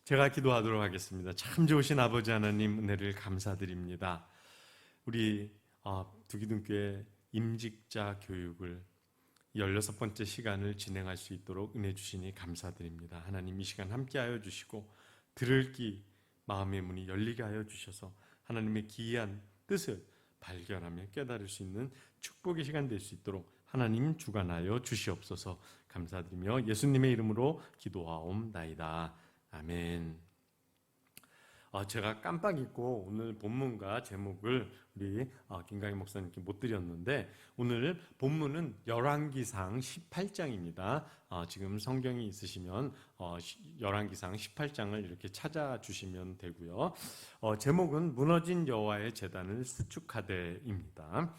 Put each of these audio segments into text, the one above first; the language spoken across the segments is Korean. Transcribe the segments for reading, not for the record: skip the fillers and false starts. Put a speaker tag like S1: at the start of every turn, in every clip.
S1: 제가 기도하도록 하겠습니다. 참 좋으신 아버지 하나님 은혜를 감사드립니다. 우리 두기둥교회 임직자 교육을 16번째 시간을 진행할 수 있도록 은혜 주시니 감사드립니다. 하나님 이 시간 함께하여 주시고 들을 귀 마음의 문이 열리게 하여 주셔서 하나님의 기이한 뜻을 발견하며 깨달을 수 있는 축복의 시간 될 수 있도록 하나님 주관하여 주시옵소서. 감사드리며 예수님의 이름으로 기도하옵나이다. 아멘. 제가 깜빡 잊고 오늘 본문과 제목을 우리 김강희 목사님께 못 드렸는데, 오늘 본문은 열왕기상 18장입니다. 지금 성경이 있으시면 열왕기상 18장을 이렇게 찾아주시면 되고요. 제목은 무너진 여호와의 제단을 수축하되입니다.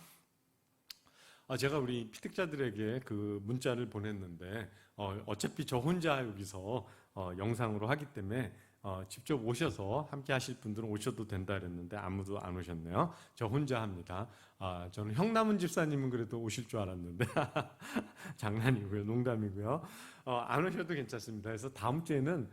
S1: 제가 우리 피택자들에게 그 문자를 보냈는데 어차피 저 혼자 여기서 영상으로 하기 때문에 직접 오셔서 함께 하실 분들은 오셔도 된다 그랬는데 아무도 안 오셨네요. 저 혼자 합니다. 저는 형남은 집사님은 그래도 오실 줄 알았는데 장난이고요, 농담이고요. 안 오셔도 괜찮습니다. 그래서 다음 주에는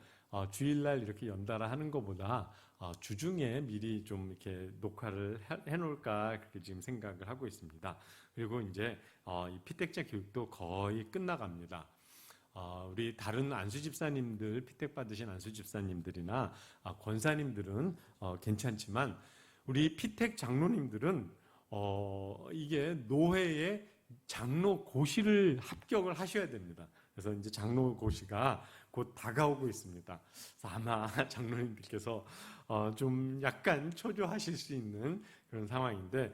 S1: 주일날 이렇게 연달아 하는 것보다 주중에 미리 좀 이렇게 녹화를 해놓을까 그렇게 지금 생각을 하고 있습니다. 그리고 이제 이 피택자 교육도 거의 끝나갑니다. 우리 다른 안수 집사님들, 피택 받으신 안수 집사님들이나 권사님들은 괜찮지만 우리 피택 장로님들은 이게 노회의 장로 고시를 합격을 하셔야 됩니다. 그래서 이제 장로 고시가 곧 다가오고 있습니다. 그래서 아마 장로님들께서 좀 약간 초조하실 수 있는 그런 상황인데,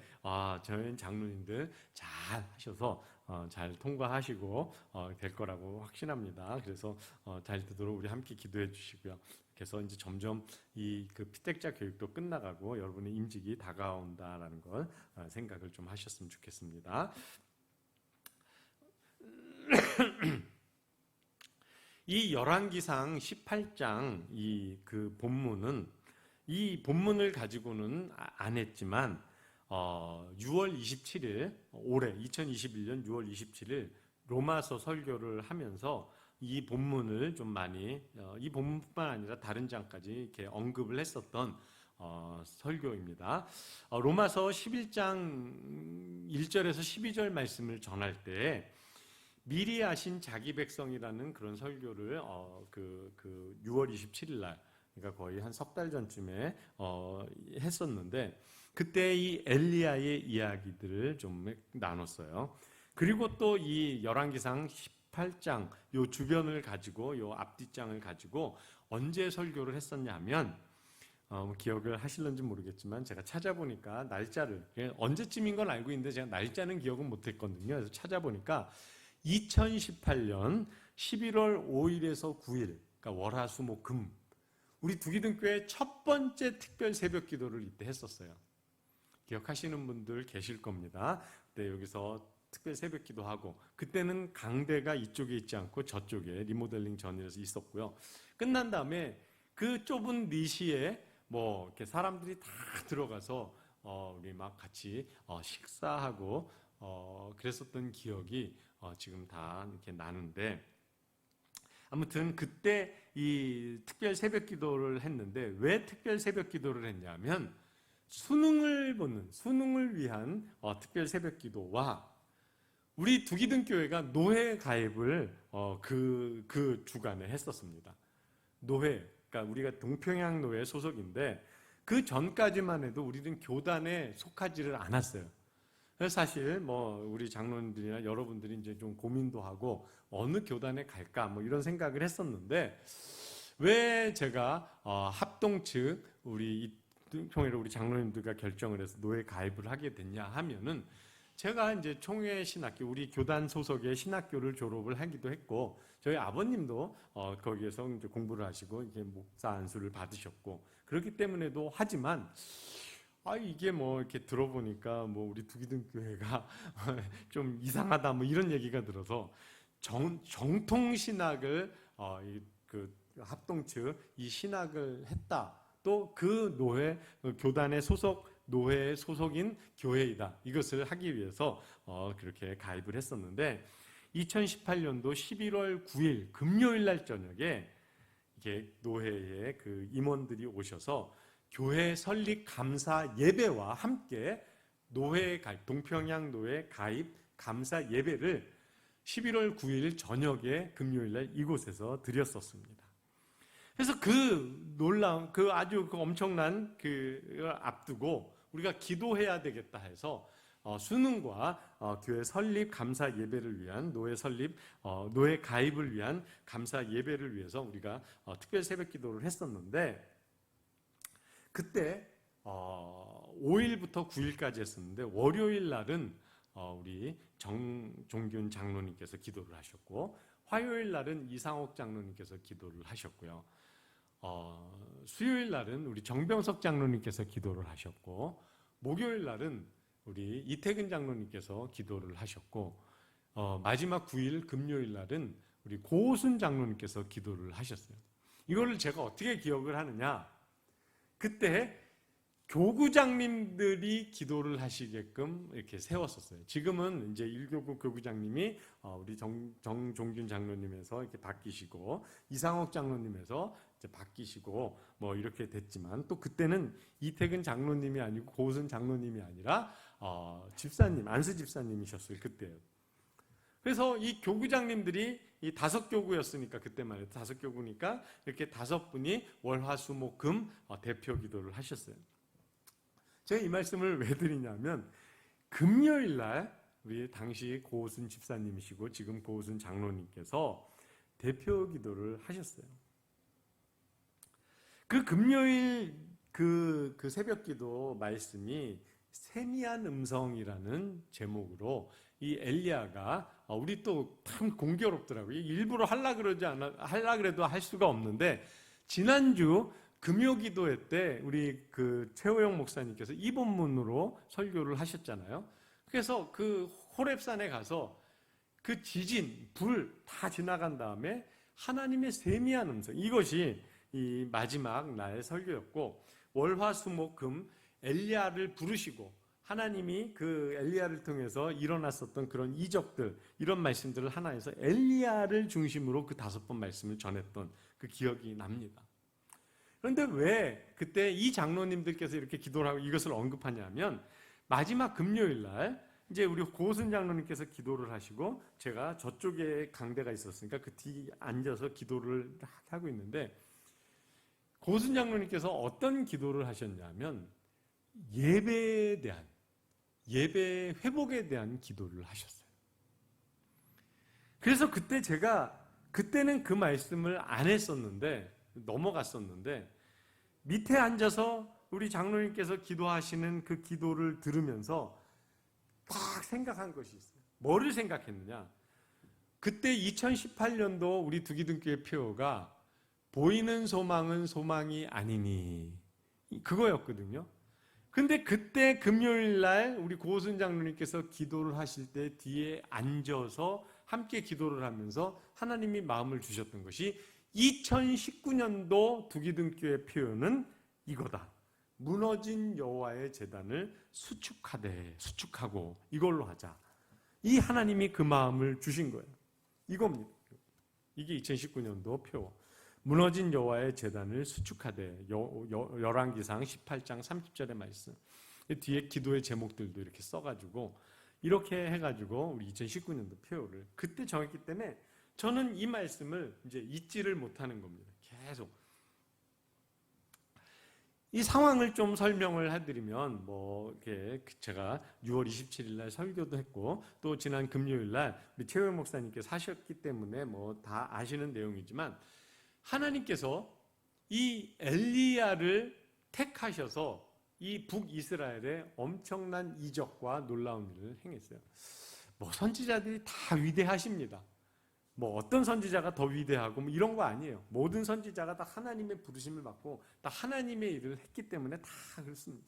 S1: 저희 장로님들 잘 하셔서 잘 통과하시고 될 거라고 확신합니다. 그래서 잘 되도록 우리 함께 기도해 주시고요. 그래서 이제 점점 이 그 피택자 교육도 끝나가고 여러분의 임직이 다가온다라는 걸 생각을 좀 하셨으면 좋겠습니다. 이 열왕기상 18장 이 그 본문은 이 본문을 가지고는 안 했지만 6월 27일 올해 2021년 6월 27일 로마서 설교를 하면서 이 본문을 좀 많이 이 본문뿐만 아니라 다른 장까지 이렇게 언급을 했었던 설교입니다. 로마서 11장 1절에서 12절 말씀을 전할 때 미리 아신 자기 백성이라는 그런 설교를 6월 27일 날, 그러니까 거의 한 석 달 전쯤에 했었는데, 그때 이 엘리야의 이야기들을 좀 나눴어요. 그리고 또 이 열왕기상 18장 요 주변을 가지고 요 앞뒷장을 가지고 언제 설교를 했었냐면 기억을 하실런지 모르겠지만 제가 찾아보니까 날짜를 언제쯤인 건 알고 있는데 제가 날짜는 기억은 못했거든요. 그래서 찾아보니까 2018년 11월 5일에서 9일, 그러니까 월화수목금, 우리 두기둥교회 첫 번째 특별 새벽 기도를 이때 했었어요. 기억하시는 분들 계실 겁니다. 그때 여기서 특별 새벽 기도하고, 그때는 강대가 이쪽에 있지 않고 저쪽에 리모델링 전이라서 있었고요. 끝난 다음에 그 좁은 니시에 뭐 이렇게 사람들이 다 들어가서 우리 막 같이 식사하고 그랬었던 기억이 지금 다 이렇게 나는데, 아무튼 그때 이 특별 새벽 기도를 했는데, 왜 특별 새벽 기도를 했냐면 수능을 위한 특별 새벽 기도와 우리 두기둥교회가 노회 가입을 그 주간에 했었습니다. 노회, 그러니까 우리가 동평양 노회 소속인데 그 전까지만 해도 우리는 교단에 속하지를 않았어요. 그래서 사실 뭐 우리 장로님들이나 여러분들이 이제 좀 고민도 하고 어느 교단에 갈까 뭐 이런 생각을 했었는데, 왜 제가 합동 측 우리 총회를 우리 장로님들과 결정을 해서 노예 가입을 하게 됐냐 하면은, 제가 이제 총회 신학교, 우리 교단 소속의 신학교를 졸업을 하기도 했고, 저희 아버님도 거기에서 이제 공부를 하시고 이게 목사 안수를 받으셨고 그렇기 때문에도 하지만, 이게 뭐 이렇게 들어보니까 뭐 우리 두기둥교회가 좀 이상하다 뭐 이런 얘기가 들어서 정통 신학을 그 합동 측 이 신학을 했다. 또 그 노회 교단의 소속 노회의 소속인 교회이다. 이것을 하기 위해서 그렇게 가입을 했었는데, 2018년도 11월 9일 금요일 날 저녁에 이렇게 노회의 그 임원들이 오셔서 교회 설립 감사 예배와 함께 노회 가입, 동평양 노회 가입 감사 예배를 11월 9일 저녁에 금요일 날 이곳에서 드렸었습니다. 그래서 그 놀라운, 그 아주 그 엄청난 그 앞두고 우리가 기도해야 되겠다 해서 수능과 교회 설립 감사 예배를 위한 노회 설립, 노회 가입을 위한 감사 예배를 위해서 우리가 특별 새벽 기도를 했었는데, 그때 5일부터 9일까지 했었는데 월요일 날은 우리 정종균 장로님께서 기도를 하셨고, 화요일 날은 이상옥 장로님께서 기도를 하셨고요. 수요일 날은 우리 정병석 장로님께서 기도를 하셨고, 목요일 날은 우리 이태근 장로님께서 기도를 하셨고, 마지막 9일 금요일 날은 우리 고순 장로님께서 기도를 하셨어요. 이거를 제가 어떻게 기억을 하느냐? 그때 교구장님들이 기도를 하시게끔 이렇게 세웠었어요. 지금은 이제 1교구 교구장님이 우리 정종균 장로님에서 이렇게 바뀌시고, 이상옥 장로님에서 이제 바뀌시고 뭐 이렇게 됐지만, 또 그때는 이태근 장로님이 아니고 고순 장로님이 아니라 집사님, 안수 집사님이셨어요, 그때요. 그래서 이 교구장님들이 이 5교구였으니까, 그때만 해도 5교구니까 이렇게 5분이 월화수목금 대표 기도를 하셨어요. 제가 이 말씀을 왜 드리냐면, 금요일 날 우리 당시 고우순 집사님이시고 지금 고우순 장로님께서 대표 기도를 하셨어요. 그 금요일 그 새벽 기도 말씀이 세미한 음성이라는 제목으로, 이 엘리야가, 우리 또 참 공교롭더라고요. 일부러 하려 그래도 할 수가 없는데, 지난주 금요 기도회 때 우리 그 최호영 목사님께서 이 본문으로 설교를 하셨잖아요. 그래서 그 호렙산에 가서 그 지진, 불 다 지나간 다음에 하나님의 세미한 음성, 이것이 이 마지막 날 설교였고, 월화수목금 엘리야를 부르시고 하나님이 그 엘리야를 통해서 일어났었던 그런 이적들, 이런 말씀들을 하나에서 엘리야를 중심으로 그 5번 말씀을 전했던 그 기억이 납니다. 그런데 왜 그때 이 장로님들께서 이렇게 기도를 하고 이것을 언급하냐면, 마지막 금요일 날 이제 우리 고순 장로님께서 기도를 하시고, 제가 저쪽에 강대가 있었으니까 그 뒤에 앉아서 기도를 하고 있는데, 고순 장로님께서 어떤 기도를 하셨냐면 예배에 대한, 예배 회복에 대한 기도를 하셨어요. 그래서 그때 그때는 그 말씀을 안 했었는데, 넘어갔었는데, 밑에 앉아서 우리 장로님께서 기도하시는 그 기도를 들으면서 딱 생각한 것이 있어요. 뭐를 생각했느냐? 그때 2018년도 우리 두기등교회 표어가 보이는 소망은 소망이 아니니, 그거였거든요. 근데 그때 금요일 날 우리 고순 장로님께서 기도를 하실 때 뒤에 앉아서 함께 기도를 하면서 하나님이 마음을 주셨던 것이, 2019년도 두기등교회 표현은 이거다. 무너진 여호와의 제단을 수축하고 이걸로 하자. 이 하나님이 그 마음을 주신 거예요. 이겁니다. 이게 2019년도 표. 무너진 여호와의 제단을 수축하되, 열왕기상 18장 30절의 말씀. 뒤에 기도의 제목들도 이렇게 써가지고 이렇게 해가지고 우리 2019년도 표를 그때 정했기 때문에 저는 이 말씀을 이제 잊지를 못하는 겁니다. 계속. 이 상황을 좀 설명을 해드리면, 뭐 이렇게 제가 6월 27일 날 설교도 했고, 또 지난 금요일 날 우리 최호영 목사님께서 하셨기 때문에 뭐 다 아시는 내용이지만, 하나님께서 이 엘리야를 택하셔서 이 북이스라엘에 엄청난 이적과 놀라운 일을 행했어요. 뭐 선지자들이 다 위대하십니다. 뭐 어떤 선지자가 더 위대하고 뭐 이런 거 아니에요. 모든 선지자가 다 하나님의 부르심을 받고 다 하나님의 일을 했기 때문에 다 그렇습니다.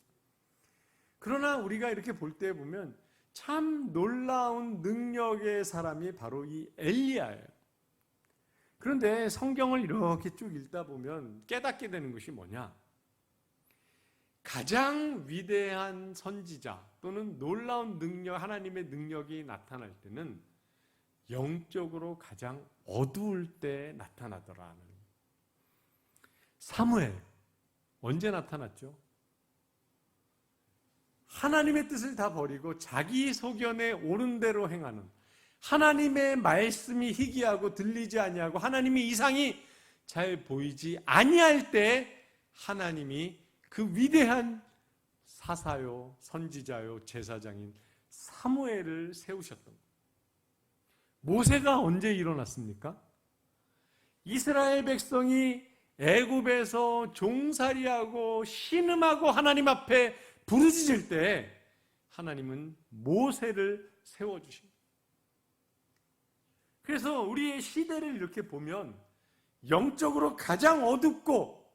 S1: 그러나 우리가 이렇게 볼 때 보면 참 놀라운 능력의 사람이 바로 이 엘리야예요. 그런데 성경을 이렇게 쭉 읽다 보면 깨닫게 되는 것이 뭐냐? 가장 위대한 선지자 또는 놀라운 능력, 하나님의 능력이 나타날 때는 영적으로 가장 어두울 때 나타나더라는. 사무엘 언제 나타났죠? 하나님의 뜻을 다 버리고 자기 소견에 옳은 대로 행하는, 하나님의 말씀이 희귀하고 들리지 아니하고 하나님의 이상이 잘 보이지 아니할 때 하나님이 그 위대한 사사요 선지자요 제사장인 사무엘을 세우셨던 거예요. 모세가 언제 일어났습니까? 이스라엘 백성이 애굽에서 종살이하고 신음하고 하나님 앞에 부르짖을 때 하나님은 모세를 세워주신 거예요. 그래서 우리의 시대를 이렇게 보면 영적으로 가장 어둡고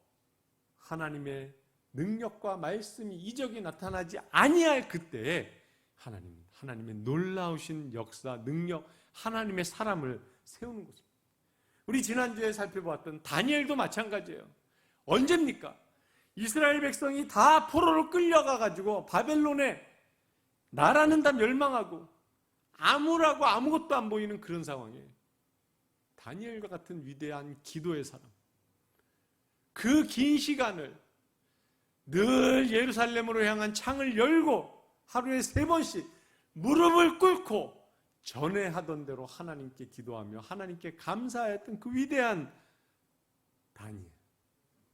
S1: 하나님의 능력과 말씀이 이적이 나타나지 아니할 그때에 하나님의 놀라우신 역사, 능력, 하나님의 사람을 세우는 것입니다. 우리 지난주에 살펴보았던 다니엘도 마찬가지예요. 언제입니까? 이스라엘 백성이 다 포로로 끌려가가지고 바벨론에 나라는 다 멸망하고 아무라고 아무것도 안 보이는 그런 상황에 다니엘과 같은 위대한 기도의 사람, 그 긴 시간을 늘 예루살렘으로 향한 창을 열고 하루에 3번씩 무릎을 꿇고 전에 하던 대로 하나님께 기도하며 하나님께 감사했던 그 위대한 다니엘,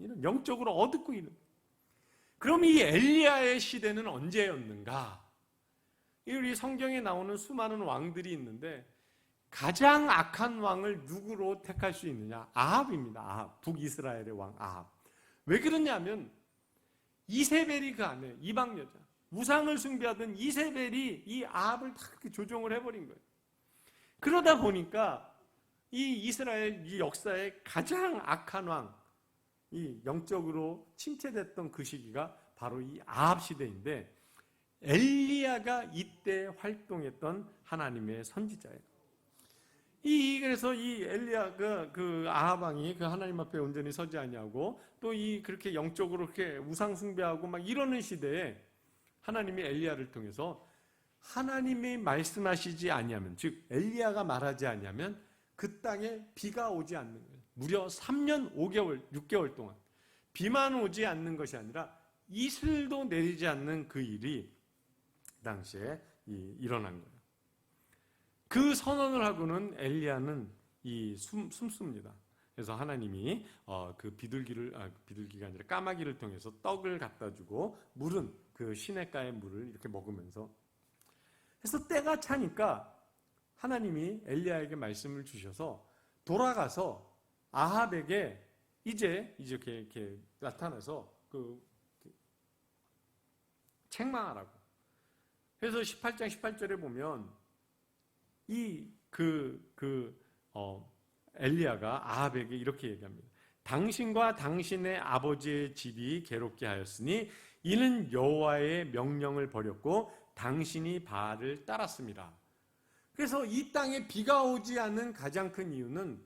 S1: 이는 영적으로 어둡고 있는. 그럼 이 엘리야의 시대는 언제였는가? 우리 성경에 나오는 수많은 왕들이 있는데 가장 악한 왕을 누구로 택할 수 있느냐? 아합입니다. 아합, 북이스라엘의 왕 아합. 왜 그러냐면 이세벨이 그 안에 이방 여자, 우상을 숭배하던 이세벨이 이 아합을 다 그렇게 조종을 해버린 거예요. 그러다 보니까 이 이스라엘 이 역사의 가장 악한 왕, 이 영적으로 침체됐던 그 시기가 바로 이 아합 시대인데, 엘리야가 이때 활동했던 하나님의 선지자예요. 그래서 이 엘리야가 그 아합 왕이 그 하나님 앞에 온전히 서지 아니하고 또 그렇게 영적으로 그렇게 우상 숭배하고 막 이러는 시대에 하나님이 엘리야를 통해서 하나님이 말씀하시지 아니하면, 즉 엘리야가 말하지 아니하면 그 땅에 비가 오지 않는 거예요. 무려 3년 5개월 6개월 동안 비만 오지 않는 것이 아니라 이슬도 내리지 않는 그 일이 당시에 일어난 거예요. 그 선언을 하고는 엘리야는 숨습니다. 그래서 하나님이 그 비둘기가 아니라 까마귀를 통해서 떡을 갖다 주고 물은 그 시냇가의 물을 이렇게 먹으면서, 그래서 때가 차니까 하나님이 엘리야에게 말씀을 주셔서 돌아가서 아합에게 이제 이렇게 나타나서 책망하라고. 그래서 18장 18절에 보면 엘리야가 아합에게 이렇게 얘기합니다. 당신과 당신의 아버지의 집이 괴롭게 하였으니 이는 여호와의 명령을 버렸고 당신이 바알을 따랐습니다. 그래서 이 땅에 비가 오지 않는 가장 큰 이유는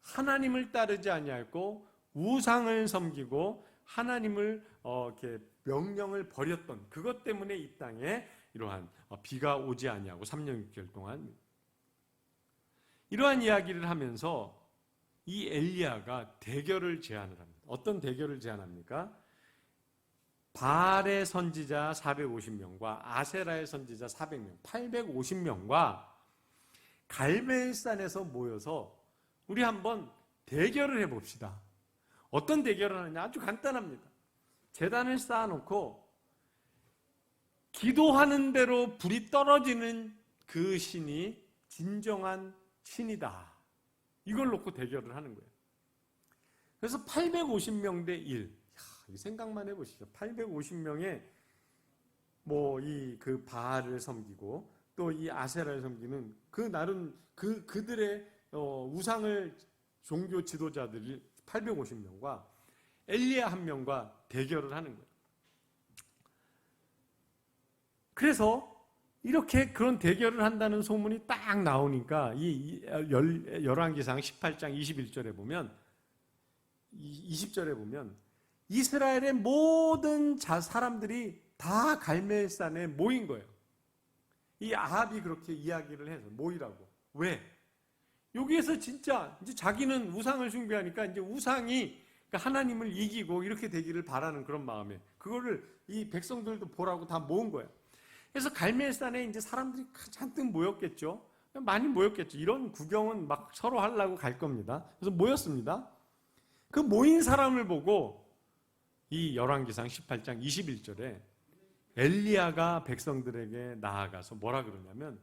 S1: 하나님을 따르지 아니하고 우상을 섬기고 하나님을 이렇게 명령을 버렸던 그것 때문에 이 땅에 이러한 비가 오지 아니하고 3년 6개월 동안 이러한 이야기를 하면서 이 엘리야가 대결을 제안을 합니다. 어떤 대결을 제안합니까? 바알의 선지자 450명과 아세라의 선지자 400명, 850명과 갈멜산에서 모여서 우리 한번 대결을 해봅시다. 어떤 대결을 하느냐? 아주 간단합니다. 제단을 쌓아놓고 기도하는 대로 불이 떨어지는 그 신이 진정한 신이다. 이걸 놓고 대결을 하는 거예요. 그래서 850명 대 1. 생각만 해보시죠. 850명의 그 바알을 섬기고 또 이 아세라를 섬기는 그 나름 그들의 우상을 종교 지도자들이 850명과 엘리야 한 명과 대결을 하는 거예요. 그래서 이렇게 그런 대결을 한다는 소문이 딱 나오니까 이 열왕기상 18장 21절에 보면 20절에 보면 이스라엘의 모든 사람들이 다 갈멜산에 모인 거예요. 이 아합이 그렇게 이야기를 해서 모이라고. 왜? 여기에서 진짜 이제 자기는 우상을 숭배하니까 이제 우상이 그러니까 하나님을 이기고 이렇게 되기를 바라는 그런 마음에 그거를 이 백성들도 보라고 다 모은 거예요. 그래서 갈멜산에 이제 사람들이 잔뜩 모였겠죠. 많이 모였겠죠. 이런 구경은 막 서로 하려고 갈 겁니다. 그래서 모였습니다. 그 모인 사람을 보고 이 열왕기상 18장 21절에 엘리야가 백성들에게 나아가서 뭐라 그러냐면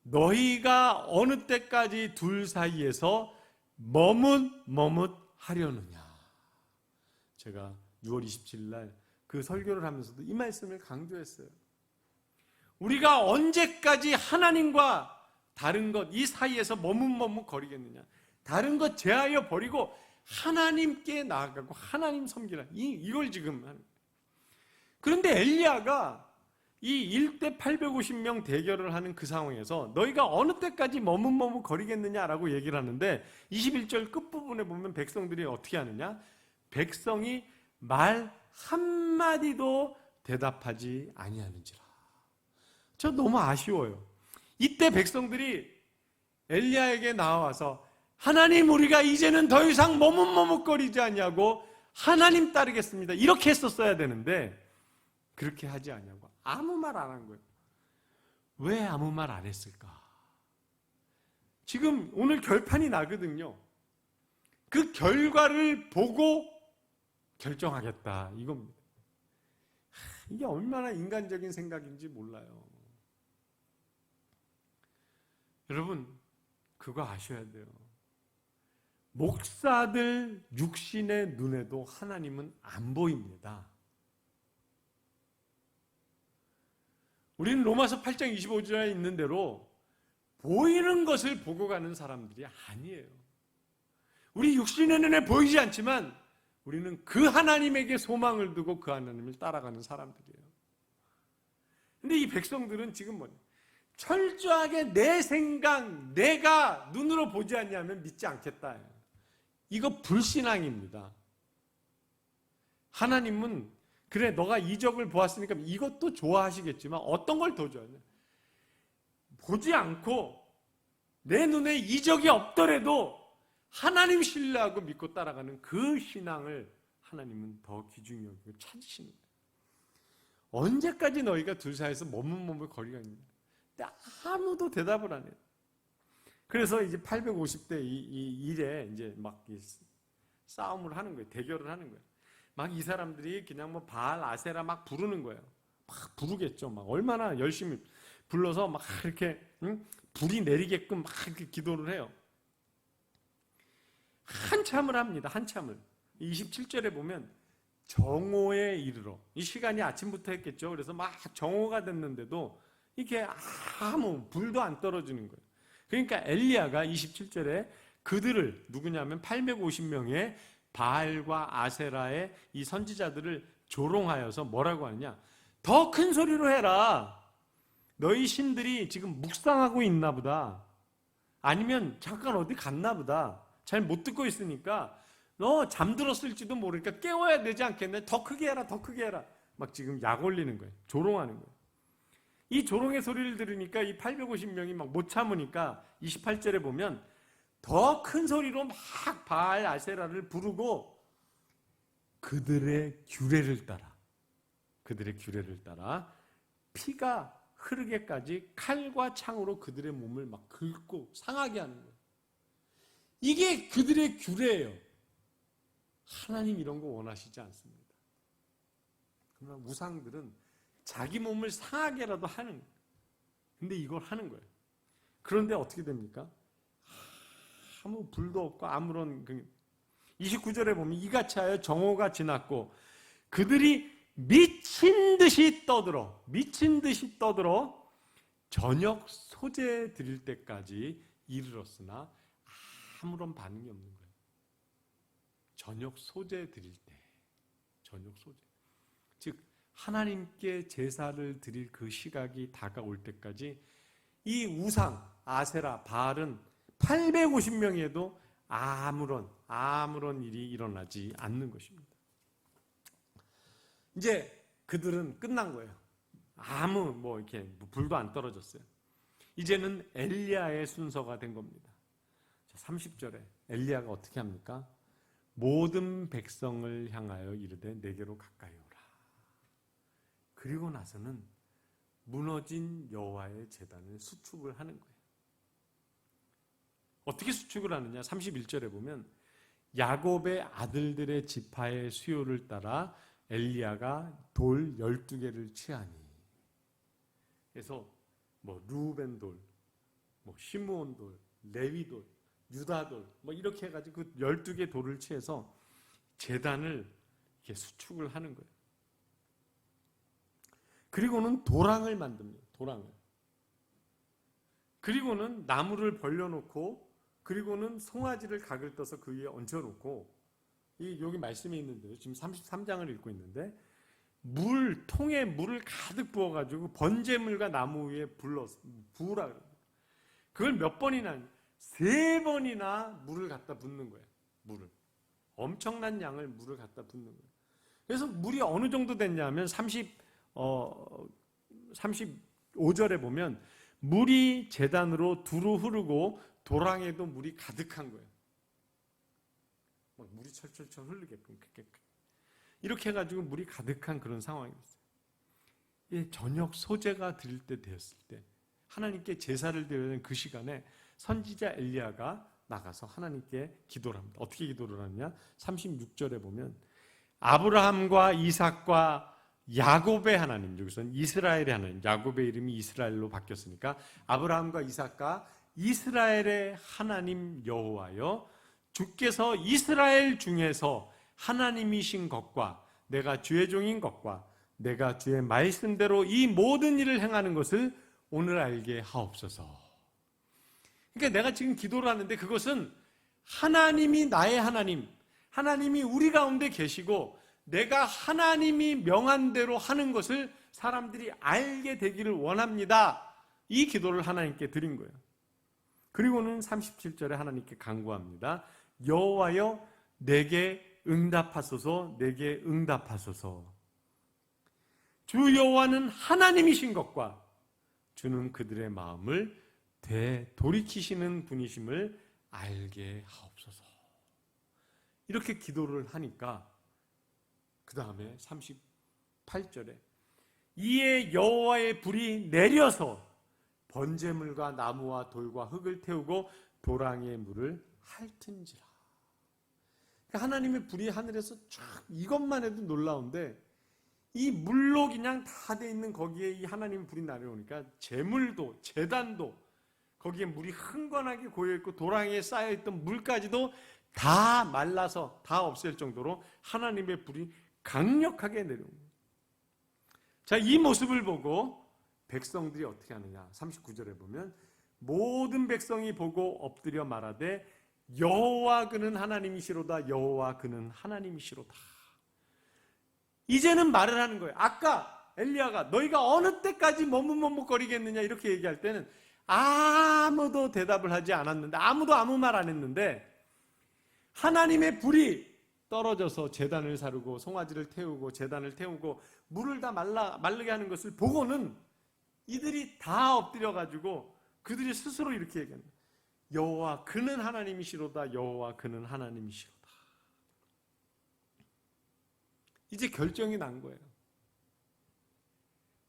S1: 너희가 어느 때까지 둘 사이에서 머뭇하려느냐. 제가 6월 27일 날 그 설교를 하면서도 이 말씀을 강조했어요. 우리가 언제까지 하나님과 다른 것 이 사이에서 머뭇거리겠느냐. 다른 것 제하여 버리고 하나님께 나아가고 하나님 섬기라. 이걸 지금 하는 거예요. 그런데 엘리야가 이 1대 850명 대결을 하는 그 상황에서 너희가 어느 때까지 머뭇거리겠느냐라고 얘기를 하는데 21절 끝부분에 보면 백성들이 어떻게 하느냐? 백성이 말 한마디도 대답하지 아니하는지라. 저 너무 아쉬워요. 이때 백성들이 엘리야에게 나와서 하나님 우리가 이제는 더 이상 머뭇거리지 않냐고 하나님 따르겠습니다. 이렇게 했었어야 되는데 그렇게 하지 않냐고 아무 말 안 한 거예요. 왜 아무 말 안 했을까? 지금 오늘 결판이 나거든요. 그 결과를 보고 결정하겠다 이겁니다. 이게 얼마나 인간적인 생각인지 몰라요. 여러분 그거 아셔야 돼요. 목사들 육신의 눈에도 하나님은 안 보입니다. 우리는 로마서 8장 25절에 있는 대로 보이는 것을 보고 가는 사람들이 아니에요. 우리 육신의 눈에 보이지 않지만 우리는 그 하나님에게 소망을 두고 그 하나님을 따라가는 사람들이에요. 근데 이 백성들은 지금 뭐냐? 철저하게 내 생각, 내가 눈으로 보지 않냐면 믿지 않겠다. 이거 불신앙입니다. 하나님은 그래 너가 이적을 보았으니까 이것도 좋아하시겠지만 어떤 걸 더 좋아하냐? 보지 않고 내 눈에 이적이 없더라도 하나님 신뢰하고 믿고 따라가는 그 신앙을 하나님은 더 귀중히 여기고 찾으시는 거예요. 언제까지 너희가 둘 사이에서 머뭇거리겠느냐? 근데 아무도 대답을 안 해요. 그래서 이제 850대 이 일에 이제 막 싸움을 하는 거예요. 대결을 하는 거예요. 막 이 사람들이 그냥 뭐 바알, 아세라 막 부르는 거예요. 막 부르겠죠. 막 얼마나 열심히 불러서 막 이렇게 불이 내리게끔 막 이렇게 기도를 해요. 한참을 합니다. 한참을. 27절에 보면 정오에 이르러 이 시간이 아침부터 했겠죠. 그래서 막 정오가 됐는데도 이게 아무 불도 안 떨어지는 거예요. 그러니까 엘리야가 27절에 그들을 누구냐면 850명의 바알과 아세라의 이 선지자들을 조롱하여서 뭐라고 하느냐? 더 큰 소리로 해라. 너희 신들이 지금 묵상하고 있나 보다. 아니면 잠깐 어디 갔나 보다. 잘 못 듣고 있으니까 너 잠들었을지도 모르니까 깨워야 되지 않겠네. 더 크게 해라, 더 크게 해라. 막 지금 약 올리는 거예요. 조롱하는 거예요. 이 조롱의 소리를 들으니까 이 850명이 막 못 참으니까 28절에 보면 더 큰 소리로 막 바알 아세라를 부르고 그들의 규례를 따라 피가 흐르게까지 칼과 창으로 그들의 몸을 막 긁고 상하게 하는 거예요. 이게 그들의 규례예요. 하나님 이런 거 원하시지 않습니다. 그러나 우상들은 자기 몸을 상하게라도 하는 거예요. 근데 이걸 하는 거예요. 그런데 어떻게 됩니까? 아무 불도 없고 아무런 29절에 보면 이같이 하여 정오가 지났고 그들이 미친 듯이 떠들어 저녁 소재 드릴 때까지 이르렀으나 아무런 반응이 없는 거예요. 저녁 소재 드릴 때, 저녁 소재. 즉 하나님께 제사를 드릴 그 시각이 다가올 때까지 이 우상, 아세라, 바알은 850명에도 아무런 일이 일어나지 않는 것입니다. 이제 그들은 끝난 거예요. 이렇게 불도 안 떨어졌어요. 이제는 엘리야의 순서가 된 겁니다. 30절에 엘리야가 어떻게 합니까? 모든 백성을 향하여 이르되 내게로 가까이 오라. 그리고 나서는 무너진 여호와의 제단을 수축을 하는 거예요. 어떻게 수축을 하느냐? 31절에 보면 야곱의 아들들의 지파의 수요를 따라 엘리야가 돌 12개를 취하니. 그래서 루벤 돌, 시므온 돌, 레위 돌, 유다 돌 이렇게 해가지고 그 12개 돌을 취해서 제단을 이렇게 수축을 하는 거예요. 그리고는 도랑을 만듭니다. 도랑을. 그리고는 나무를 벌려놓고, 그리고는 송아지를 각을 떠서 그 위에 얹혀놓고, 여기 말씀이 있는데요. 지금 33장을 읽고 있는데, 통에 물을 가득 부어가지고 번제물과 나무 위에 부으라 그래요. 그걸 몇 번이나, 3번이나 물을 갖다 붓는 거예요. 물을. 엄청난 양을 물을 갖다 붓는 거예요. 그래서 물이 어느 정도 됐냐면 35절에 보면 물이 제단으로 두루 흐르고 도랑에도 물이 가득한 거예요. 물이 철철철 흐르게끔 이렇게 해가지고 물이 가득한 그런 상황이 됐어요. 저녁 소제가 드릴 때 되었을 때 하나님께 제사를 드려야 되는 그 시간에 선지자 엘리야가 나가서 하나님께 기도를 합니다. 어떻게 기도를 하느냐? 36절에 보면 아브라함과 이삭과 야곱의 하나님, 여기서는 이스라엘의 하나님, 야곱의 이름이 이스라엘로 바뀌었으니까 아브라함과 이삭과 이스라엘의 하나님 여호와여, 주께서 이스라엘 중에서 하나님이신 것과 내가 주의 종인 것과 내가 주의 말씀대로 이 모든 일을 행하는 것을 오늘 알게 하옵소서. 그러니까 내가 지금 기도를 하는데 그것은 하나님이 나의 하나님, 하나님이 우리 가운데 계시고 내가 하나님이 명한 대로 하는 것을 사람들이 알게 되기를 원합니다. 이 기도를 하나님께 드린 거예요. 그리고는 37절에 하나님께 간구합니다. 여호와여 내게 응답하소서, 내게 응답하소서. 주 여호와는 하나님이신 것과 주는 그들의 마음을 되돌이키시는 분이심을 알게 하옵소서. 이렇게 기도를 하니까 그 다음에 38절에 이에 여호와의 불이 내려서 번제물과 나무와 돌과 흙을 태우고 도랑의 물을 핥은지라. 하나님의 불이 하늘에서 쫙, 이것만 해도 놀라운데 이 물로 그냥 다 돼 있는 거기에 이 하나님의 불이 내려오니까 제물도 제단도 거기에 물이 흥건하게 고여있고 도랑에 쌓여있던 물까지도 다 말라서 다 없앨 정도로 하나님의 불이 강력하게 내려옵니다. 자, 이 모습을 보고 백성들이 어떻게 하느냐? 39절에 보면 모든 백성이 보고 엎드려 말하되 여호와 그는 하나님이시로다, 여호와 그는 하나님이시로다. 이제는 말을 하는 거예요. 아까 엘리야가 너희가 어느 때까지 머뭇머뭇거리겠느냐 이렇게 얘기할 때는 아무도 대답을 하지 않았는데, 아무도 아무 말 안 했는데 하나님의 불이 떨어져서 제단을 사르고 송아지를 태우고 제단을 태우고 물을 다 마르게 하는 것을 보고는 이들이 다 엎드려가지고 그들이 스스로 이렇게 얘기합니다. 여호와 그는 하나님이시로다, 여호와 그는 하나님이시로다. 이제 결정이 난 거예요.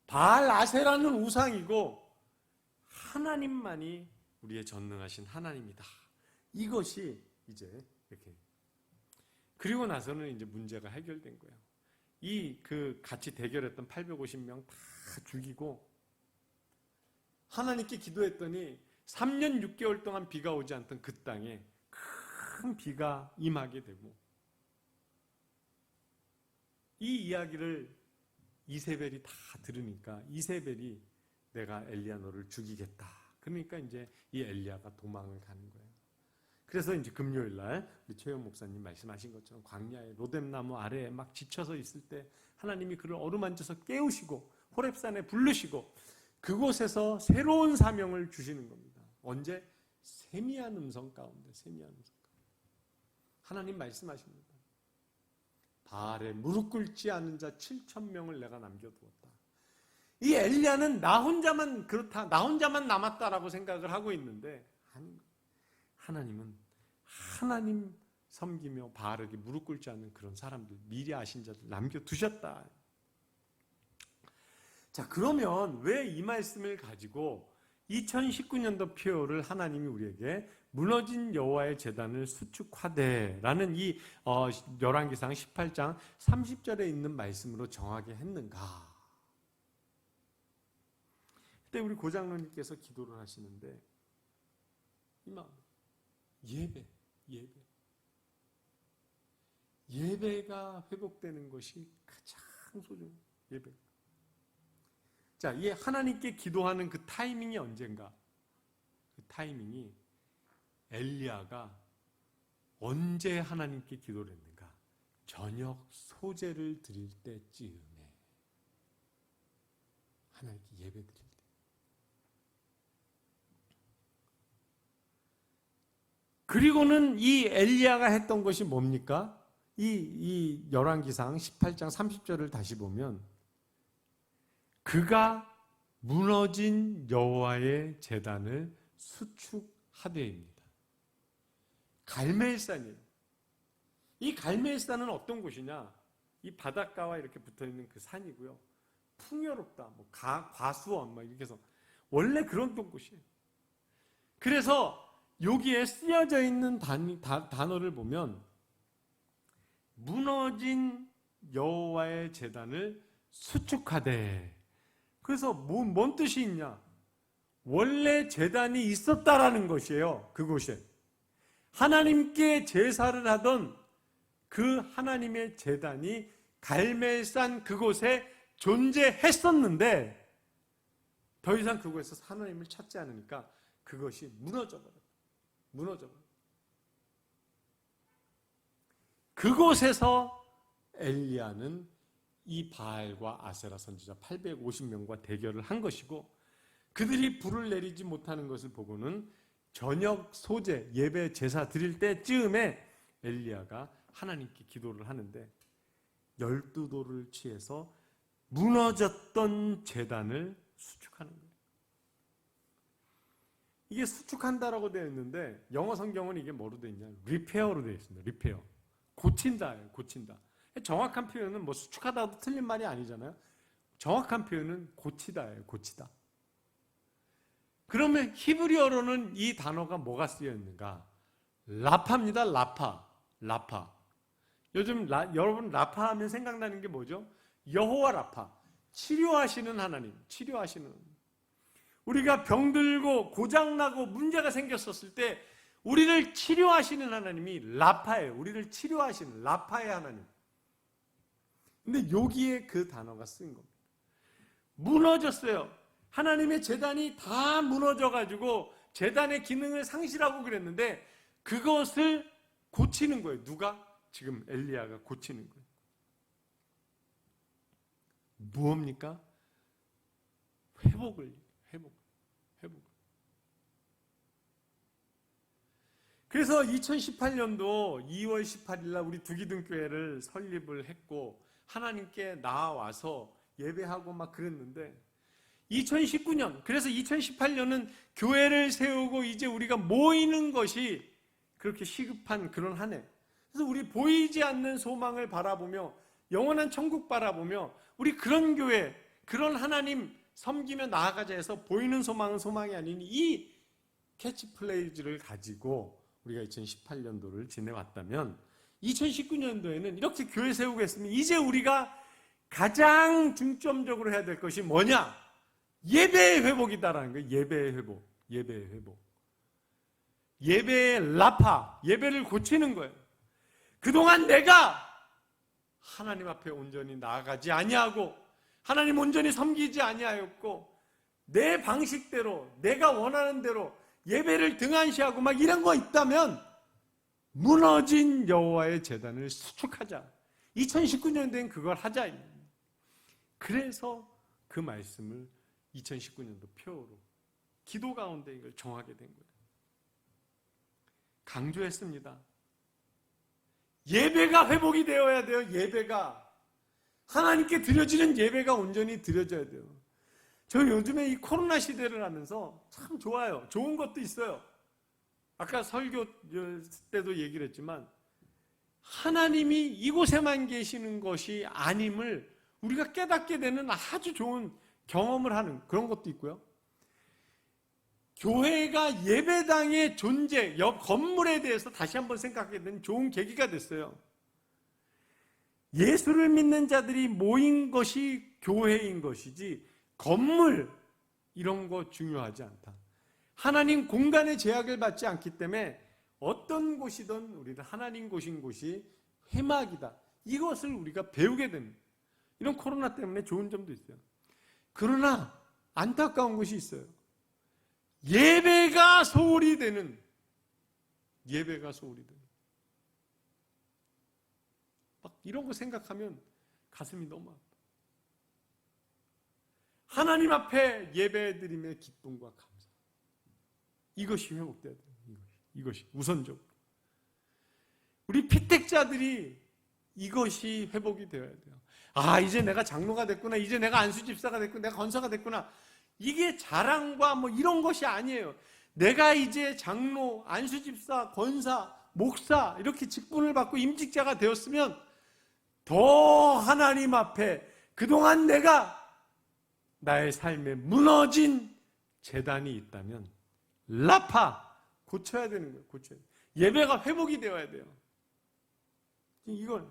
S1: 바알 아세라는 우상이고 하나님만이 우리의 전능하신 하나님이다. 이것이 이제 이렇게. 그리고 나서는 이제 문제가 해결된 거예요. 같이 대결했던 850명 다 죽이고 하나님께 기도했더니 3년 6개월 동안 비가 오지 않던 그 땅에 큰 비가 임하게 되고, 이 이야기를 이세벨이 다 들으니까 이세벨이 내가 엘리야 너를 죽이겠다. 그러니까 이제 이 엘리야가 도망을 가는 거예요. 그래서 이제 금요일 날 우리 최영 목사님 말씀하신 것처럼 광야에 로뎀나무 아래에 막 지쳐서 있을 때 하나님이 그를 어루만져서 깨우시고 호렙산에 부르시고 그곳에서 새로운 사명을 주시는 겁니다. 언제? 세미한 음성 가운데, 세미한 음성 가운데. 하나님 말씀하십니다. 바알에 무릎 꿇지 않은 자 7,000명을 내가 남겨두었다. 이 엘리야는 나 혼자만 그렇다, 나 혼자만 남았다라고 생각을 하고 있는데 하나님은 하나님 섬기며 바알에게 무릎 꿇지 않는 그런 사람들, 미리 아신 자들 남겨두셨다. 자, 그러면 왜 이 말씀을 가지고 2019년도 표어를 하나님이 우리에게 무너진 여호와의 제단을 수축하되라는 이 열왕기상 18장 30절에 있는 말씀으로 정하게 했는가? 그때 우리 고장로님께서 기도를 하시는데 이 마음, 예배가 회복되는 것이 가장 소중해요. 예배. 자, 이 하나님께 기도하는 그 타이밍이 언젠가? 그 타이밍이 엘리야가 언제 하나님께 기도를 했는가? 저녁 소제를 드릴 때쯤에 하나님께 예배 드릴 때. 그리고는 이 엘리야가 했던 것이 뭡니까? 이 열왕기상 18장 30절을 다시 보면 그가 무너진 여호와의 제단을 수축하되입니다. 갈멜산이에요. 이 갈멜산은 어떤 곳이냐? 이 바닷가와 이렇게 붙어있는 그 산이고요. 풍요롭다, 과수원 이렇게 해서 원래 그런 곳이에요. 그래서 여기에 쓰여져 있는 단어를 보면 무너진 여호와의 제단을 수축하되. 그래서 뭔 뜻이 있냐? 원래 제단이 있었다라는 것이에요. 그곳에 하나님께 제사를 하던 그 하나님의 제단이 갈멜산 그곳에 존재했었는데 더 이상 그곳에서 하나님을 찾지 않으니까 그것이 무너져 버렸어요. 그곳에서 엘리야는 이 바알과 아세라 선지자 850명과 대결을 한 것이고, 그들이 불을 내리지 못하는 것을 보고는 저녁 소제, 예배 제사 드릴 때쯤에 엘리야가 하나님께 기도를 하는데 12돌을 취해서 무너졌던 제단을 수축하는 거예요. 이게 수축한다라고 되어 있는데 영어 성경은 이게 뭐로 되어 있냐? 리페어로 되어 있습니다. 리페어. 고친다예요. 고친다. 정확한 표현은 수축하다도 틀린 말이 아니잖아요. 정확한 표현은 고치다예요. 고치다. 그러면 히브리어로는 이 단어가 뭐가 쓰여 있는가? 라파입니다. 라파. 요즘 여러분 라파 하면 생각나는 게 뭐죠? 여호와 라파. 치료하시는 하나님. 우리가 병들고 고장나고 문제가 생겼었을 때 우리를 치료하시는 하나님이 라파예요. 우리를 치료하시는 라파의 하나님. 근데 여기에 그 단어가 쓰인 겁니다. 무너졌어요. 하나님의 제단이 다 무너져가지고 제단의 기능을 상실하고 그랬는데 그것을 고치는 거예요. 누가? 지금 엘리야가 고치는 거예요. 무엇입니까? 회복. 그래서 2018년도 2월 18일 날 우리 두기둥교회를 설립을 했고 하나님께 나와서 예배하고 그랬는데 2019년, 그래서 2018년은 교회를 세우고 이제 우리가 모이는 것이 그렇게 시급한 그런 한 해. 그래서 우리 보이지 않는 소망을 바라보며 영원한 천국 바라보며 우리 그런 교회, 그런 하나님 섬기며 나아가자 해서 보이는 소망은 소망이 아닌 이 캐치플레이즈를 가지고 우리가 2018년도를 지내왔다면 2019년도에는 이렇게 교회 세우고 했으면 이제 우리가 가장 중점적으로 해야 될 것이 뭐냐? 예배의 회복이다라는 거예요. 예배의 회복. 예배의 라파, 예배를 고치는 거예요. 그동안 내가 하나님 앞에 온전히 나아가지 아니하고 하나님 온전히 섬기지 아니하였고 내 방식대로 내가 원하는 대로 예배를 등한시하고 이런 거 있다면 무너진 여호와의 제단을 수축하자. 2019년도엔 그걸 하자. 그래서 그 말씀을 2019년도 표어로 기도 가운데 이걸 정하게 된 거예요. 강조했습니다. 예배가 회복이 되어야 돼요. 예배가 하나님께 드려지는 예배가 온전히 드려져야 돼요. 저 요즘에 이 코로나 시대를 하면서 참 좋아요. 좋은 것도 있어요. 아까 설교 때도 얘기를 했지만 하나님이 이곳에만 계시는 것이 아님을 우리가 깨닫게 되는 아주 좋은 경험을 하는 그런 것도 있고요. 교회가 예배당의 존재, 옆 건물에 대해서 다시 한번 생각하게 되는 좋은 계기가 됐어요. 예수를 믿는 자들이 모인 것이 교회인 것이지 건물 이런 거 중요하지 않다. 하나님 공간의 제약을 받지 않기 때문에 어떤 곳이든 우리는 하나님 곳인 곳이 회막이다. 이것을 우리가 배우게 됩니다. 이런 코로나 때문에 좋은 점도 있어요. 그러나 안타까운 것이 있어요. 예배가 소홀히 되는 막 이런 거 생각하면 가슴이 너무 아파. 하나님 앞에 예배드림의 기쁨과 감사, 이것이 회복돼야 돼요. 이것이 우선적으로 우리 피택자들이 이것이 회복이 되어야 돼요. 아, 이제 내가 장로가 됐구나, 이제 내가 안수집사가 됐구나, 내가 권사가 됐구나, 이게 자랑과 뭐 이런 것이 아니에요. 내가 이제 장로, 안수집사, 권사, 목사 이렇게 직분을 받고 임직자가 되었으면 더 하나님 앞에 그동안 내가 나의 삶에 무너진 재단이 있다면 라파 고쳐야 되는 거예요. 고쳐야 돼요. 예배가 회복이 되어야 돼요. 이건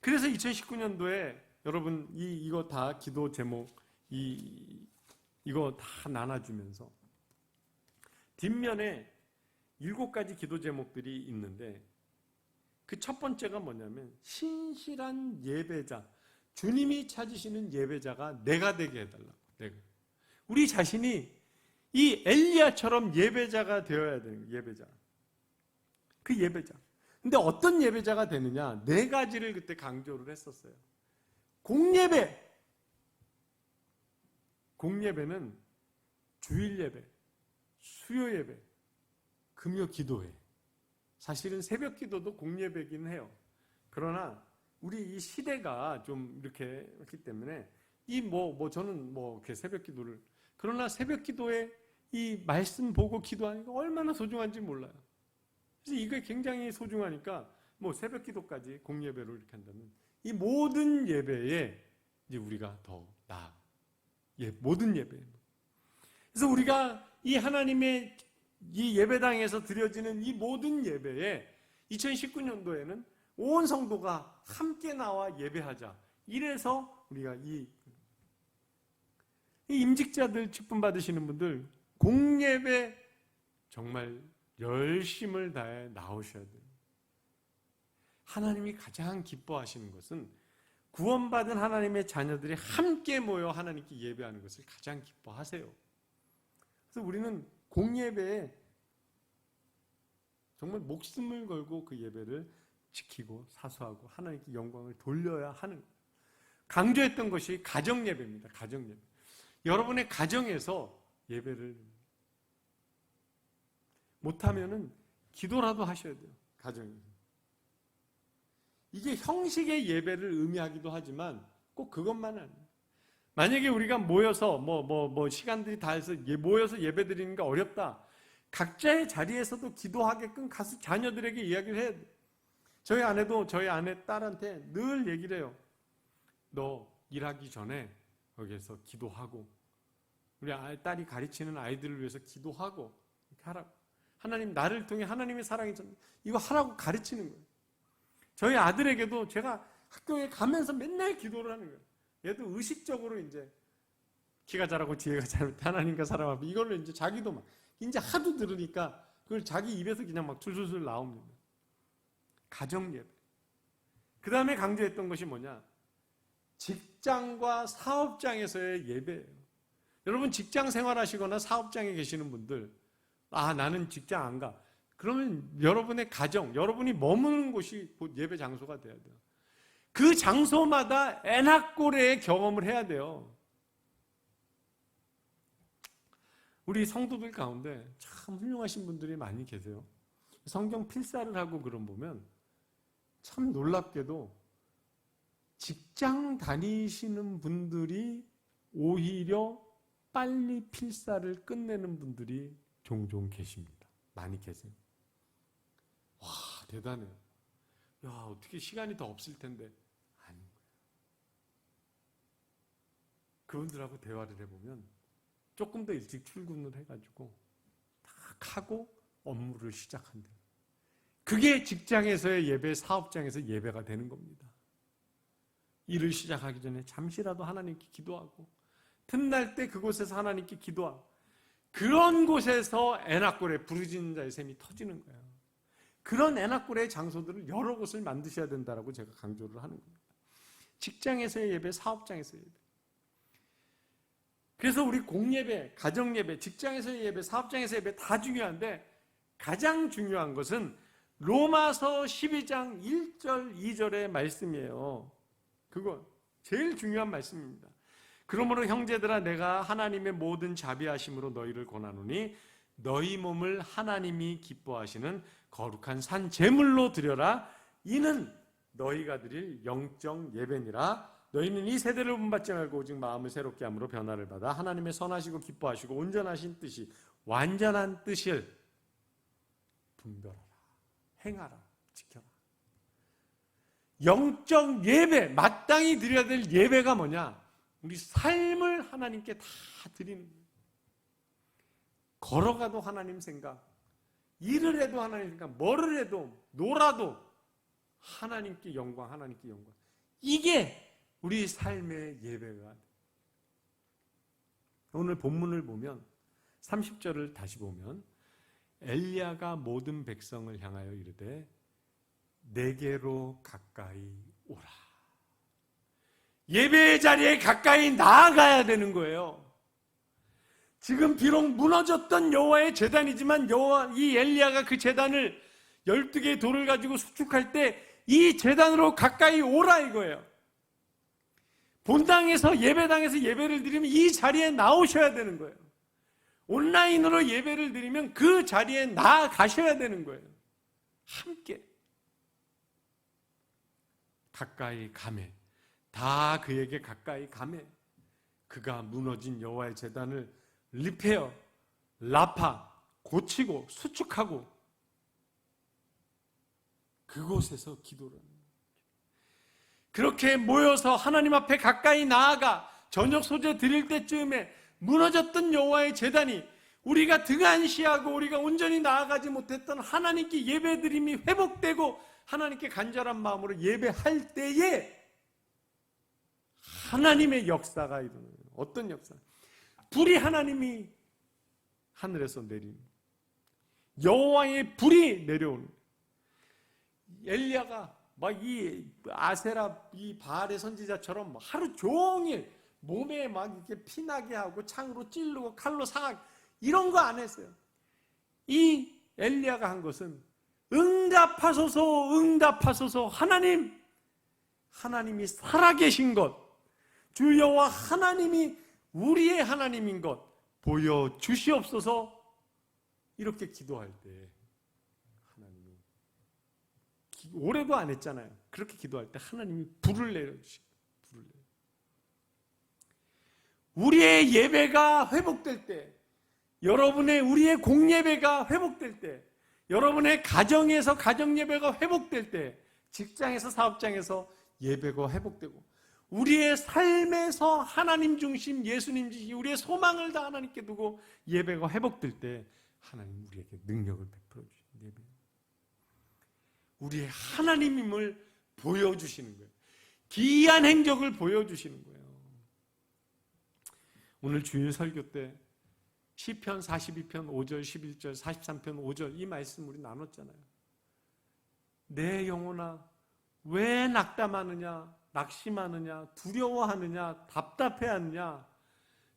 S1: 그래서 2019년도에 여러분 이거 다 기도 제목 이거 다 나눠주면서 뒷면에 7가지 기도 제목들이 있는데 그 첫 번째가 뭐냐면 신실한 예배자, 주님이 찾으시는 예배자가 내가 되게 해달라고. 우리 자신이 이 엘리야처럼 예배자가 되어야 되는 예배자. 그 예배자. 근데 어떤 예배자가 되느냐? 4가지를 그때 강조를 했었어요. 공예배. 공예배는 주일 예배, 수요 예배, 금요 기도회. 사실은 새벽 기도도 공예배긴 해요. 그러나 우리 이 시대가 좀 이렇게 했기 때문에 저는 이렇게 새벽 기도를, 그러나 새벽 기도에 이 말씀 보고 기도하니까 얼마나 소중한지 몰라요. 그래서 이게 굉장히 소중하니까 새벽 기도까지 공예배로 이렇게 한다면 이 모든 예배에 이제 우리가 더 나아. 모든 예배. 그래서 우리가 이 하나님의 이 예배당에서 드려지는 이 모든 예배에 2019년도에는 온 성도가 함께 나와 예배하자. 이래서 우리가 이 임직자들 직분 받으시는 분들 공예배 정말 열심을 다해 나오셔야 돼요. 하나님이 가장 기뻐하시는 것은 구원받은 하나님의 자녀들이 함께 모여 하나님께 예배하는 것을 가장 기뻐하세요. 그래서 우리는 공예배에 정말 목숨을 걸고 그 예배를 지키고 사수하고 하나님께 영광을 돌려야 하는 거예요. 강조했던 것이 가정예배입니다. 가정예배. 여러분의 가정에서 예배를 못하면은 기도라도 하셔야 돼요. 가정에서. 이게 형식의 예배를 의미하기도 하지만 꼭 그것만은 아니에요. 만약에 우리가 모여서 시간들이 다 해서 모여서 예배 드리는 게 어렵다. 각자의 자리에서도 기도하게끔 가서 자녀들에게 이야기를 해야 돼요. 저희 아내도 저희 아내 딸한테 늘 얘기를 해요. 너 일하기 전에 거기에서 기도하고 우리 딸이 가르치는 아이들을 위해서 기도하고 이렇게 하라고. 하나님 나를 통해 하나님의 사랑이 이거 하라고 가르치는 거예요. 저희 아들에게도 제가 학교에 가면서 맨날 기도를 하는 거예요. 얘도 의식적으로 이제 키가 자라고 지혜가 자랄 때 하나님과 사람 앞에 이걸로 이제 자기도 막 이제 하도 들으니까 그걸 자기 입에서 그냥 막 술술술 나옵니다. 가정 예배. 그 다음에 강조했던 것이 뭐냐? 직장과 사업장에서의 예배예요. 여러분 직장 생활하시거나 사업장에 계시는 분들, 나는 직장 안 가. 그러면 여러분의 가정, 여러분이 머무는 곳이 예배 장소가 돼야 돼요. 그 장소마다 애낙고래의 경험을 해야 돼요. 우리 성도들 가운데 참 훌륭하신 분들이 많이 계세요. 성경 필사를 하고 그런 보면 참 놀랍게도 직장 다니시는 분들이 오히려 빨리 필사를 끝내는 분들이 종종 계십니다. 많이 계세요. 와, 대단해요. 야, 어떻게 시간이 더 없을 텐데. 아닌 거예요. 그분들하고 대화를 해보면 조금 더 일찍 출근을 해가지고 딱 하고 업무를 시작한대요. 그게 직장에서의 예배, 사업장에서 예배가 되는 겁니다. 일을 시작하기 전에 잠시라도 하나님께 기도하고, 틈날 때 그곳에서 하나님께 기도하고, 그런 곳에서 애낙골의 부르짖는 자의 샘이 터지는 거예요. 그런 애낙골의 장소들을 여러 곳을 만드셔야 된다라고 제가 강조를 하는 겁니다. 직장에서의 예배, 사업장에서의 예배. 그래서 우리 공예배, 가정예배, 직장에서의 예배, 사업장에서의 예배 다 중요한데, 가장 중요한 것은 로마서 12장 1절, 2절의 말씀이에요. 그거 제일 중요한 말씀입니다. 그러므로 형제들아, 내가 하나님의 모든 자비하심으로 너희를 권하노니 너희 몸을 하나님이 기뻐하시는 거룩한 산 제물로 드려라. 이는 너희가 드릴 영적 예배니라. 너희는 이 세대를 본받지 말고 오직 마음을 새롭게 함으로 변화를 받아 하나님의 선하시고 기뻐하시고 온전하신 뜻이, 완전한 뜻을 분별하라, 행하라, 지켜라. 영적 예배, 마땅히 드려야 될 예배가 뭐냐? 우리 삶을 하나님께 다 드리는 거예요. 걸어가도 하나님 생각, 일을 해도 하나님 생각, 뭐를 해도, 놀아도 하나님께 영광, 하나님께 영광. 이게 우리 삶의 예배가 돼요. 오늘 본문을 보면 30절을 다시 보면 엘리야가 모든 백성을 향하여 이르되 내게로 가까이 오라. 예배의 자리에 가까이 나아가야 되는 거예요. 지금 비록 무너졌던 여호와의 제단이지만 이 엘리야가 그 제단을 12개의 돌을 가지고 수축할 때 이 제단으로 가까이 오라 이거예요. 본당에서 예배당에서 예배를 드리면 이 자리에 나오셔야 되는 거예요. 온라인으로 예배를 드리면 그 자리에 나아가셔야 되는 거예요. 함께 가까이 가매, 다 그에게 가까이 가매. 그가 무너진 여호와의 제단을 리페어, 라파, 고치고 수축하고 그곳에서 기도를 합니다. 그렇게 모여서 하나님 앞에 가까이 나아가 저녁 소재 드릴 때쯤에 무너졌던 여호와의 제단이, 우리가 등한시하고 우리가 온전히 나아가지 못했던 하나님께 예배드림이 회복되고 하나님께 간절한 마음으로 예배할 때에 하나님의 역사가 일어나요. 어떤 역사? 불이 하나님이 하늘에서 내리는, 여호와의 불이 내려오는. 엘리야가 막 이 아세라, 이 바알의 선지자처럼 하루 종일 몸에 막 이렇게 피나게 하고 창으로 찌르고 칼로 상하게 이런 거 안 했어요. 이 엘리야가 한 것은 응답하소서, 응답하소서. 하나님이 살아계신 것, 주 여호와 하나님이 우리의 하나님인 것 보여주시옵소서. 이렇게 기도할 때 하나님이, 오래도 안 했잖아요. 그렇게 기도할 때 하나님이 불을 내려주십니다. 불을 내려. 우리의 예배가 회복될 때, 우리의 공예배가 회복될 때, 여러분의 가정에서 가정예배가 회복될 때, 직장에서 사업장에서 예배가 회복되고, 우리의 삶에서 하나님 중심, 예수님 중심, 우리의 소망을 다 하나님께 두고 예배가 회복될 때 하나님 우리에게 능력을 베풀어 주시는 예배. 우리의 하나님임을 보여주시는 거예요. 기이한 행적을 보여주시는 거예요. 오늘 주일 설교 때 시편 42편 5절 11절 43편 5절 이 말씀 우리 나눴잖아요. 내 영혼아 왜 낙담하느냐, 낙심하느냐, 두려워하느냐, 답답해하느냐.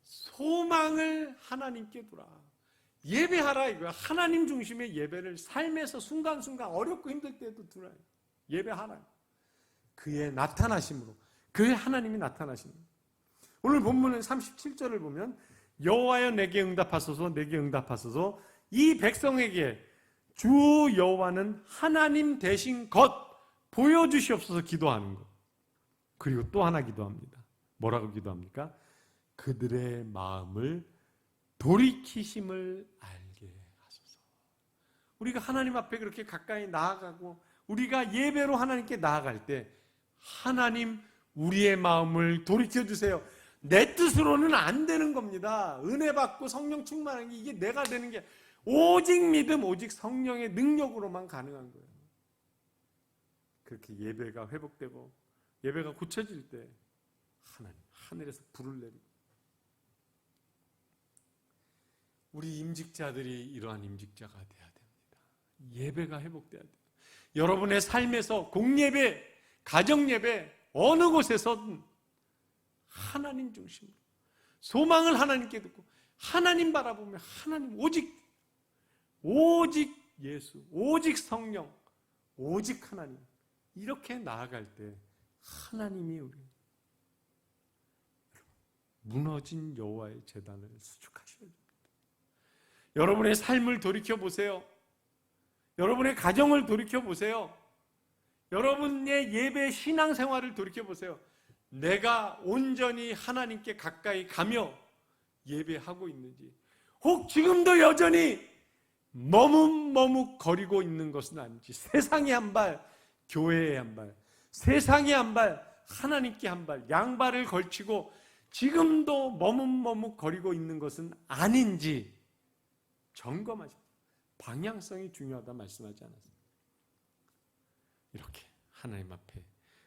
S1: 소망을 하나님께 두라. 예배하라 이거야. 하나님 중심의 예배를 삶에서 순간순간 어렵고 힘들 때도 두라. 예배하라. 그의 나타나심으로, 그의 하나님이 나타나십니다. 오늘 본문은 37절을 보면 여호와여 내게 응답하소서, 내게 응답하소서. 이 백성에게 주 여호와는 하나님 되신 것 보여주시옵소서 기도하는 것. 그리고 또 하나 기도합니다. 뭐라고 기도합니까? 그들의 마음을 돌이키심을 알게 하소서. 우리가 하나님 앞에 그렇게 가까이 나아가고 우리가 예배로 하나님께 나아갈 때 하나님 우리의 마음을 돌이켜주세요. 내 뜻으로는 안 되는 겁니다. 은혜 받고 성령 충만한 게 이게 내가 되는 게 오직 믿음, 오직 성령의 능력으로만 가능한 거예요. 그렇게 예배가 회복되고 예배가 고쳐질 때 하나님 하늘에서 불을 내리고 우리 임직자들이 이러한 임직자가 돼야 됩니다. 예배가 회복돼야 돼요. 여러분의 삶에서 공예배, 가정예배 어느 곳에서든 하나님 중심으로 소망을 하나님께 듣고 하나님 바라보며 하나님 오직 예수, 오직 성령, 오직 하나님 이렇게 나아갈 때 하나님이 우리 무너진 여호와의 제단을 수축하셔야 됩니다. 여러분의 삶을 돌이켜보세요. 여러분의 가정을 돌이켜보세요. 여러분의 예배 신앙생활을 돌이켜보세요. 내가 온전히 하나님께 가까이 가며 예배하고 있는지, 혹 지금도 여전히 머뭇거리고 있는 것은 아닌지, 세상에 한 발, 교회에 한 발, 세상에 한 발, 하나님께 한 발, 양발을 걸치고 지금도 머뭇거리고 있는 것은 아닌지 점검하십시오. 방향성이 중요하다 말씀하지 않았습니다. 이렇게 하나님 앞에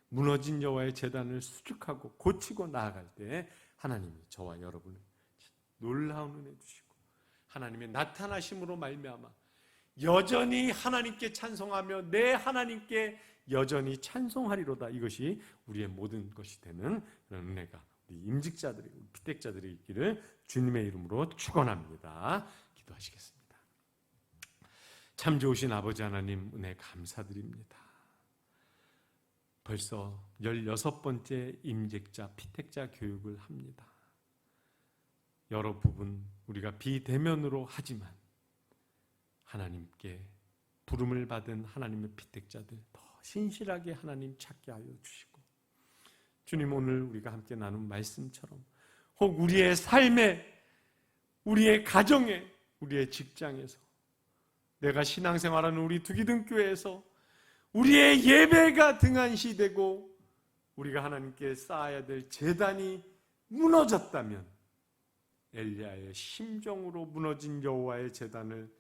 S1: 무너진 여호와의 제단을 수축하고 고치고 나아갈 때 하나님이 저와 여러분을 놀라운 은혜 주시고 하나님의 나타나심으로 말미암아 여전히 하나님께 찬송하며 내 하나님께 여전히 찬송하리로다. 이것이 우리의 모든 것이 되는 그런 은혜가 우리 임직자들이, 피택자들이 있기를 주님의 이름으로 축원합니다. 기도하시겠습니다. 참 좋으신 아버지 하나님 은혜 감사드립니다. 벌써 16번째 임직자, 피택자 교육을 합니다. 여러 부분 우리가 비대면으로 하지만 하나님께 부름을 받은 하나님의 피택자들 더 신실하게 하나님 찾게 하여 주시고, 주님 오늘 우리가 함께 나눈 말씀처럼 혹 우리의 삶에, 우리의 가정에, 우리의 직장에서, 내가 신앙생활하는 우리 두기등교회에서 우리의 예배가 등한시되고 우리가 하나님께 쌓아야 될 제단이 무너졌다면 엘리야의 심정으로 무너진 여호와의 제단을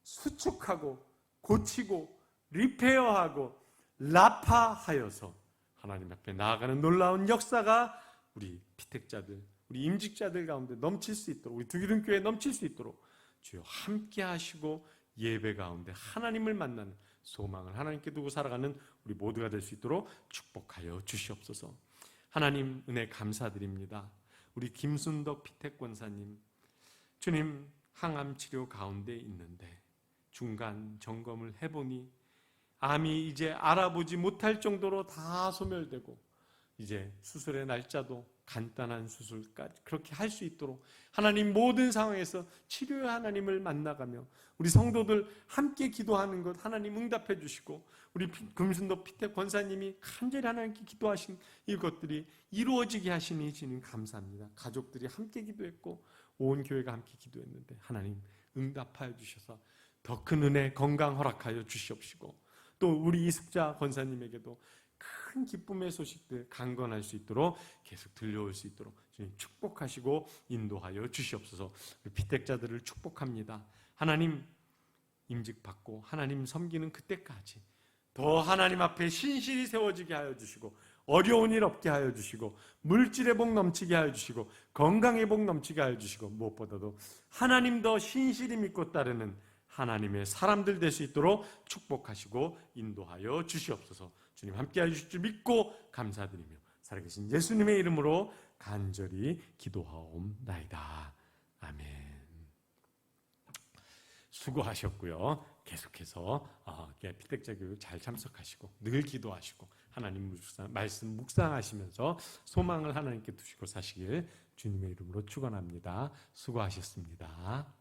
S1: 수축하고 고치고 리페어하고 라파하여서 하나님 앞에 나아가는 놀라운 역사가 우리 피택자들, 우리 임직자들 가운데 넘칠 수 있도록, 우리 두기등교회에 넘칠 수 있도록 주여 함께 하시고 예배 가운데 하나님을 만나는 소망을 하나님께 두고 살아가는 우리 모두가 될 수 있도록 축복하여 주시옵소서. 하나님 은혜 감사드립니다. 우리 김순덕 피택 권사님, 주님 항암 치료 가운데 있는데 중간 점검을 해보니 암이 이제 알아보지 못할 정도로 다 소멸되고 이제 수술의 날짜도 간단한 수술까지 그렇게 할 수 있도록 하나님 모든 상황에서 치료의 하나님을 만나가며 우리 성도들 함께 기도하는 것 하나님 응답해 주시고, 우리 금순도 피택 권사님이 간절히 하나님께 기도하신 이것들이 이루어지게 하시니 주님 감사합니다. 가족들이 함께 기도했고 온 교회가 함께 기도했는데 하나님 응답하여 주셔서 더 큰 은혜 건강 허락하여 주시옵시고, 또 우리 이숙자 권사님에게도 큰 기쁨의 소식들 강건할 수 있도록 계속 들려올 수 있도록 주님 축복하시고 인도하여 주시옵소서. 피택자들을 축복합니다. 하나님 임직받고 하나님 섬기는 그때까지 더 하나님 앞에 신실히 세워지게 하여 주시고, 어려운 일 없게 하여 주시고, 물질의 복 넘치게 하여 주시고, 건강의 복 넘치게 하여 주시고, 무엇보다도 하나님 더 신실히 믿고 따르는 하나님의 사람들 될 수 있도록 축복하시고 인도하여 주시옵소서. 주님 함께하여 주실 줄 믿고 감사드리며 살아계신 예수님의 이름으로 간절히 기도하옵나이다. 아멘. 수고하셨고요. 계속해서 피택자 교육 잘 참석하시고 늘 기도하시고 하나님 말씀 묵상하시면서 소망을 하나님께 두시고 사시길 주님의 이름으로 축원합니다. 수고하셨습니다.